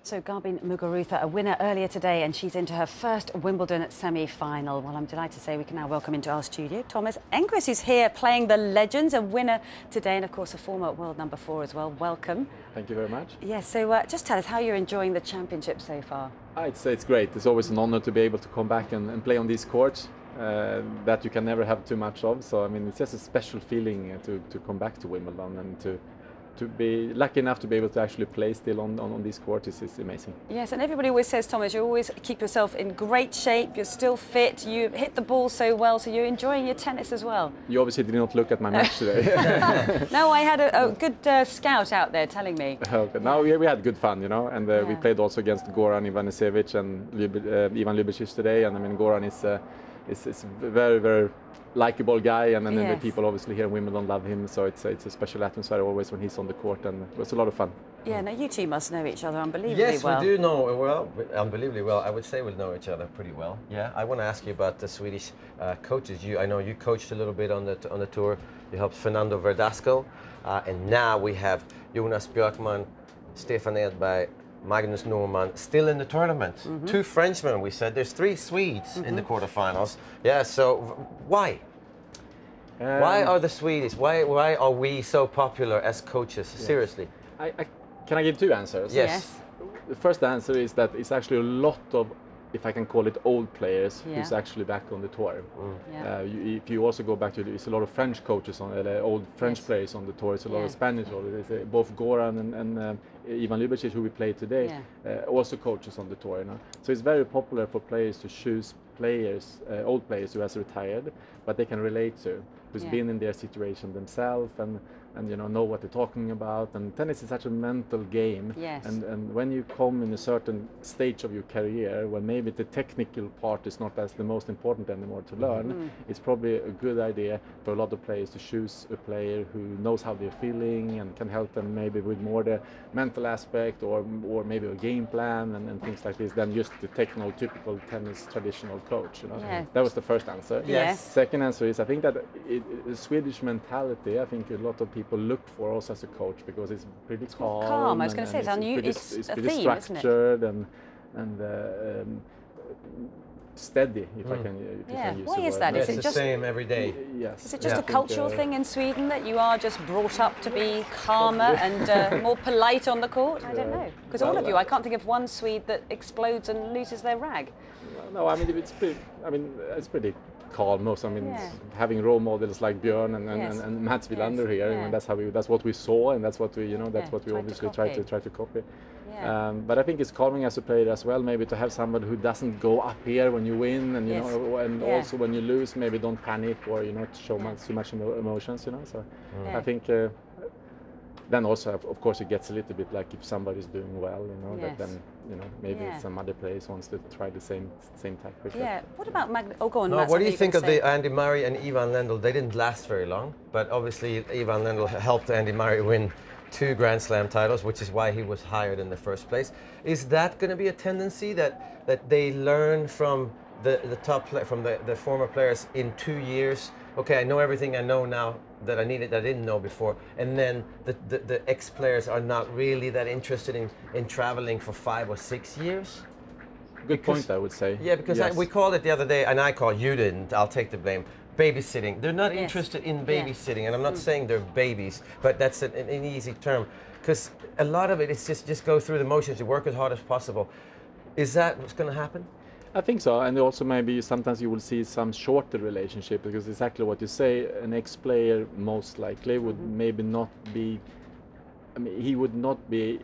So Garbine Muguruza, a winner earlier today, and she's into her first Wimbledon semi-final. Well, I'm delighted to say we can now welcome into our studio Thomas Enqvist, who's here playing the legends, a winner today, and of course a former world number 4 as well. Welcome. Thank you very much. Yes, so just tell us how you're enjoying the championship so far. It's great. It's always an honor to be able to come back and play on these courts that you can never have too much of. So I mean, it's just a special feeling to come back to Wimbledon and to be lucky enough to be able to actually play still on these courts is amazing. Yes, and everybody always says, Thomas, you always keep yourself in great shape, you're still fit, you hit the ball so well, so you're enjoying your tennis as well. You obviously did not look at my match today. No, I had a good scout out there telling me. Okay. No, we had good fun, you know, and we played also against Goran Ivanisevic and Ivan Ljubicic today, and I mean, Goran is a very, very likable guy, and then the people obviously here in Wimbledon love him, so it's a special atmosphere always when he's on the court, and it was a lot of fun. Yeah, now you two must know each other unbelievably well. Yes, we do know well, unbelievably well. I would say we know each other pretty well. Yeah, I want to ask you about the Swedish coaches. I know you coached a little bit on the tour. You helped Fernando Verdasco, and now we have Jonas Bjorkman, Stefan Edberg, Magnus still in the tournament. 2 Frenchmen, we said. There's 3 Swedes in the quarterfinals. Yeah, so why? Why are the Swedes? Why are we so popular as coaches? Seriously. Can I give 2 answers? Yes. The first answer is that it's actually a lot of, if I can call it, old players who's actually back on the tour. If you also go back to it's a lot of French coaches, old French players on the tour. It's a lot of Spanish. Both Goran and Ivan Ljubicic, who we played today, also coaches on the tour. You know? So it's very popular for players to choose players, old players who has retired, but they can relate to, who's been in their situation themselves and you know what they're talking about. And tennis is such a mental game, and when you come in a certain stage of your career when maybe the technical part is not as the most important anymore to learn, it's probably a good idea for a lot of players to choose a player who knows how they're feeling and can help them maybe with more the mental aspect or maybe a game plan and things like this than just the typical tennis traditional coach. You know? That was the first answer. Second answer is I think that the Swedish mentality, I think a lot of people look for us as a coach because it's pretty calm. I was going to say it's pretty structured and steady, if I can use Why the word. is that? It's the same every day. Yes. Is it just a cultural thing in Sweden that you are just brought up to be calmer and more polite on the court? I don't know. Because all of you, I can't think of one Swede that explodes and loses their rag. No, I mean it's pretty calm. Most, I mean, having role models like Björn and Mats Wilander here, and that's what we saw, and that's what we obviously try to copy. But I think it's calming as a player as well, maybe to have somebody who doesn't go up here when you win, and and also when you lose, maybe don't panic or show too much emotions, So I think. Then also, of course, it gets a little bit like if somebody's doing well, that then maybe some other players wants to try the same tactic. Yeah. What about Magnus? Oh, go on. No, Mats, what do you think of the Andy Murray and Ivan Lendl? They didn't last very long, but obviously Ivan Lendl helped Andy Murray win 2 Grand Slam titles, which is why he was hired in the first place. Is that going to be a tendency that they learn from the top from the former players in 2 years? Okay, I know everything I know now that I needed that I didn't know before, and then the ex-players are not really that interested in traveling for 5 or 6 years? Good point, I would say. Yeah, because we called it the other day, and you didn't, I'll take the blame. Babysitting. They're not interested in babysitting, and I'm not saying they're babies, but that's an easy term, because a lot of it is just go through the motions, you work as hard as possible. Is that what's going to happen? I think so, and also maybe sometimes you will see some shorter relationship, because exactly what you say, an ex-player most likely would maybe not be, he would not be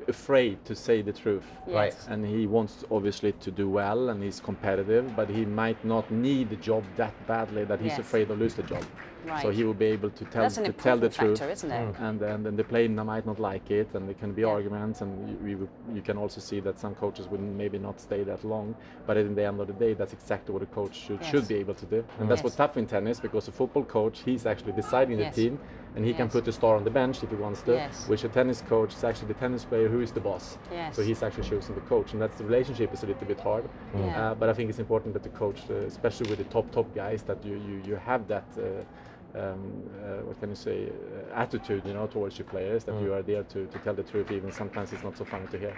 afraid to say the truth, right? And he wants obviously to do well, and he's competitive, but he might not need the job that badly that he's afraid to lose the job. Right. So he will be able to tell the truth, factor, isn't it? And then the player might not like it, and there can be arguments, and you can also see that some coaches would maybe not stay that long. But at the end of the day, that's exactly what a coach should be able to do, and that's what's tough in tennis, because a football coach, he's actually deciding the team, and he can put the star on the bench if he wants to. Which a tennis coach is actually the tennis player who is the boss. So he's actually choosing the coach, and that's the relationship is a little bit hard. But I think it's important that the coach, especially with the top guys, that you have that. what can you say, attitude, you know, towards your players, that you are there to tell the truth, even sometimes it's not so funny to hear.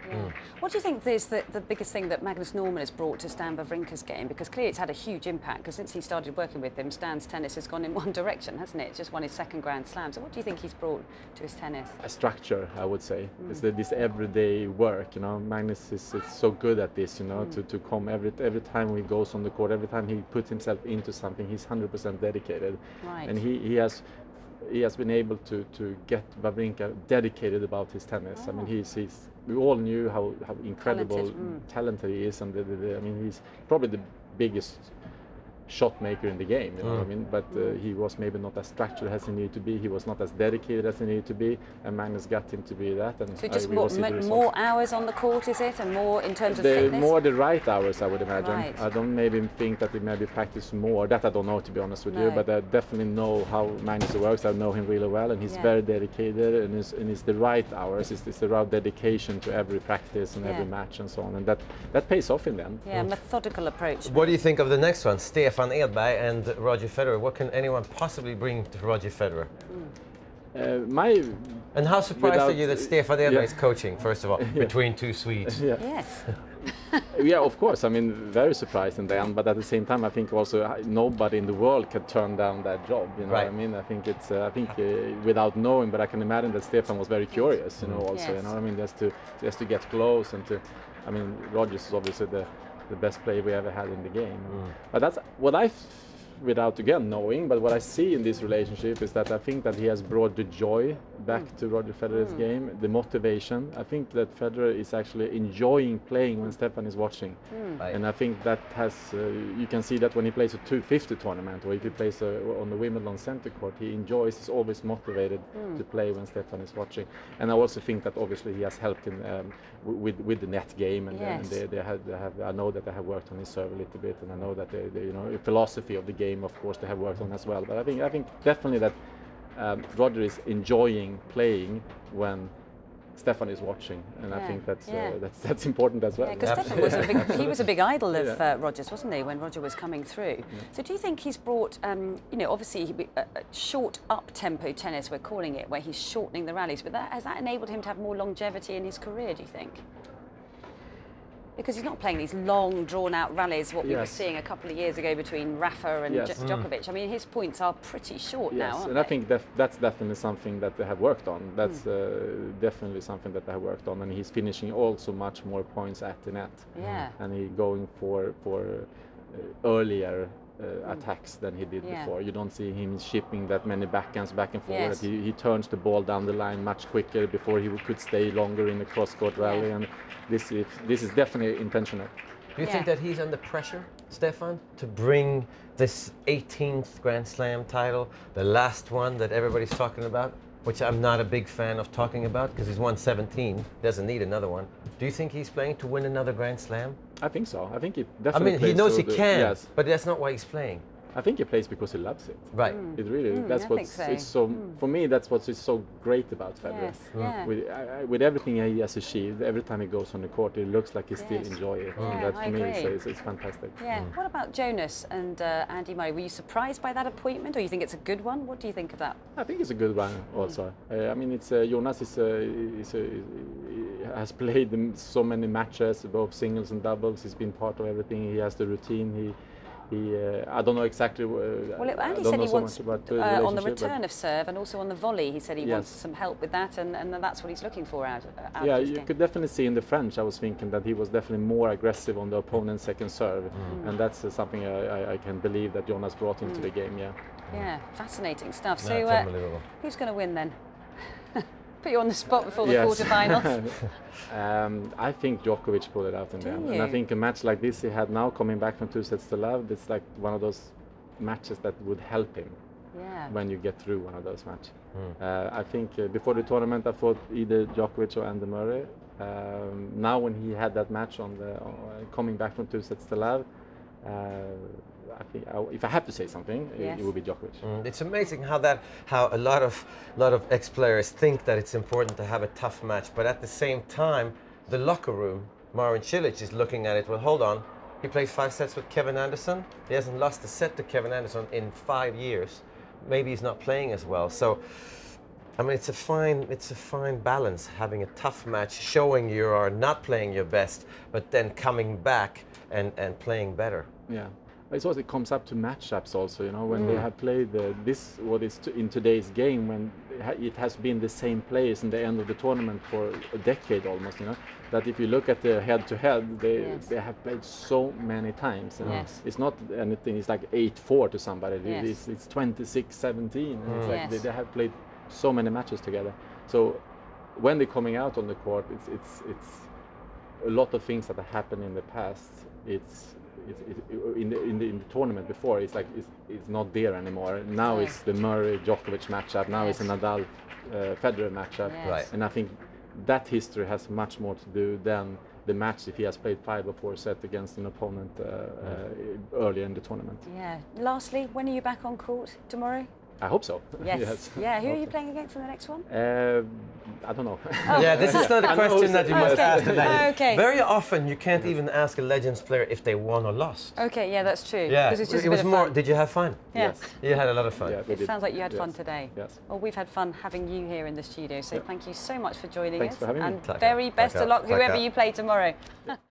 What do you think is the biggest thing that Magnus Norman has brought to Stan Wawrinka's game? Because clearly it's had a huge impact, because since he started working with him, Stan's tennis has gone in one direction, hasn't it? It's just won his second Grand Slam. So what do you think he's brought to his tennis? A structure, I would say. It's this everyday work, you know. Magnus is so good at this, you know, to come every time he goes on the court, every time he puts himself into something, he's 100% dedicated. Right. And he has been able to get Wawrinka dedicated about his tennis. I mean, we all knew how incredible talented he is, and I mean, he's probably the biggest shot maker in the game, you know what I mean? But he was maybe not as structured as he needed to be. He was not as dedicated as he needed to be, and Magnus got him to be that. And so just more hours on the court, is it, and more in terms of fitness? More the right hours, I would imagine. Right. I don't maybe think that he maybe practice more. That I don't know, to be honest with you. But I definitely know how Magnus works. I know him really well, and he's very dedicated. And it's the right hours. It's the right dedication to every practice and every match and so on. And that pays off in the end. Yeah, methodical approach. What do you think of the next one, Stefan Edberg and Roger Federer? What can anyone possibly bring to Roger Federer? And how surprised are you that Stefan Edberg is coaching, first of all, between two Swedes? Yes. Yeah, of course. I mean, very surprised in the end, but at the same time, I think also nobody in the world can turn down that job. You know what I mean? I think it's, without knowing, but I can imagine that Stefan was very curious. You know, also, you know what I mean? Just to get close and to, I mean, Rogers is obviously the best player we ever had in the game. But that's what without again knowing, but what I see in this relationship is that I think that he has brought the joy back to Roger Federer's game, the motivation. I think that Federer is actually enjoying playing when Stefan is watching. And I think that has, you can see that when he plays a 250 tournament, or if he plays on the Wimbledon center court, he enjoys, he's always motivated to play when Stefan is watching. And I also think that obviously he has helped him with the net game, and they have, I know that they have worked on his serve a little bit, and I know that they you know, the philosophy of the game, of course, they have worked on as well. But I think definitely that Roger is enjoying playing when Stefan is watching, and I think that's important as well. Yeah, because Stefan was a big idol of Roger's, wasn't he, when Roger was coming through? So do you think he's brought, you know, obviously short up-tempo tennis, we're calling it, where he's shortening the rallies, but has that enabled him to have more longevity in his career, do you think? Because he's not playing these long, drawn-out rallies, what we were seeing a couple of years ago between Rafa and Djokovic. I mean, his points are pretty short now, aren't and they? I think that's definitely something that they have worked on. That's definitely something that they have worked on, and he's finishing also much more points at the net. Yeah. And he's going for earlier attacks than he did before. You don't see him shipping that many backhands back and forward. He turns the ball down the line much quicker. Before he could stay longer in the cross-court rally, and this is definitely intentional. Do you think that he's under pressure, Stefan, to bring this 18th Grand Slam title, the last one that everybody's talking about, which I'm not a big fan of talking about because he's won 17, doesn't need another one. Do you think he's playing to win another Grand Slam? I think so. I think it definitely. I mean, he knows he can, but that's not why he's playing. I think he plays because he loves it. Right. It really. That's what's it's so. For me, that's what's so great about Federer. Yes. With everything he has achieved, every time he goes on the court, it looks like he still enjoys it. And that for me, it's fantastic. Yeah. What about Jonas and Andy Murray? Were you surprised by that appointment, or you think it's a good one? What do you think of that? I think it's a good one also. I mean, it's Jonas has played so many matches, both singles and doubles. He's been part of everything. He has the routine. I don't know exactly. Well, Andy said he wants on the return of serve and also on the volley. He said he wants some help with that, and that's what he's looking for out of his game. Could definitely see in the French. I was thinking that he was definitely more aggressive on the opponent's second serve, and that's something I can believe that Jonas brought into the game. Yeah, fascinating stuff. No, so, who's going to win then? Put you on the spot before the quarterfinals. I think Djokovic pulled it out in the end. And I think a match like this he had now, coming back from 2-0, it's like one of those matches that would help him when you get through one of those matches. I think before the tournament I thought either Djokovic or Andy Murray. Now when he had that match coming back from 2-0, I think if I have to say something, it would be Djokovic. It's amazing how a lot of ex-players think that it's important to have a tough match, but at the same time, the locker room, Marin Cilic is looking at it. Well, hold on, he plays 5 sets with Kevin Anderson. He hasn't lost a set to Kevin Anderson in 5 years. maybe he's not playing as well. So, I mean, it's a fine balance, having a tough match, showing you are not playing your best, but then coming back and playing better. Yeah. It's also, it comes up to matchups also, you know, when they have played in today's game, when it has been the same players in the end of the tournament for a decade almost, you know, that if you look at the head-to-head, they have played so many times. You know? It's not anything, it's like 8-4 to somebody, it's 26-17, it's like they have played so many matches together. So when they're coming out on the court, it's a lot of things that have happened in the past. It's in the tournament before, it's like it's not there anymore. Now it's the Murray-Djokovic matchup. Now it's a Nadal Federer matchup, and I think that history has much more to do than the match if he has played 5 or 4 sets against an opponent earlier in the tournament. Yeah. Lastly, when are you back on court? Tomorrow? I hope so. Yes. Yeah. Who are you playing against in the next one? I don't know. Yeah, this is not a question that you must ask a legend. Okay. Very often you can't even ask a Legends player if they won or lost. Okay, yeah, that's true. Yeah, it's just it was more. Did you have fun? Yes. You had a lot of fun. Yeah, it sounds like you had fun today. Yes. Well, we've had fun having you here in the studio, so thank you so much for joining us. Thanks for having me. And very best of luck, whoever you play tomorrow.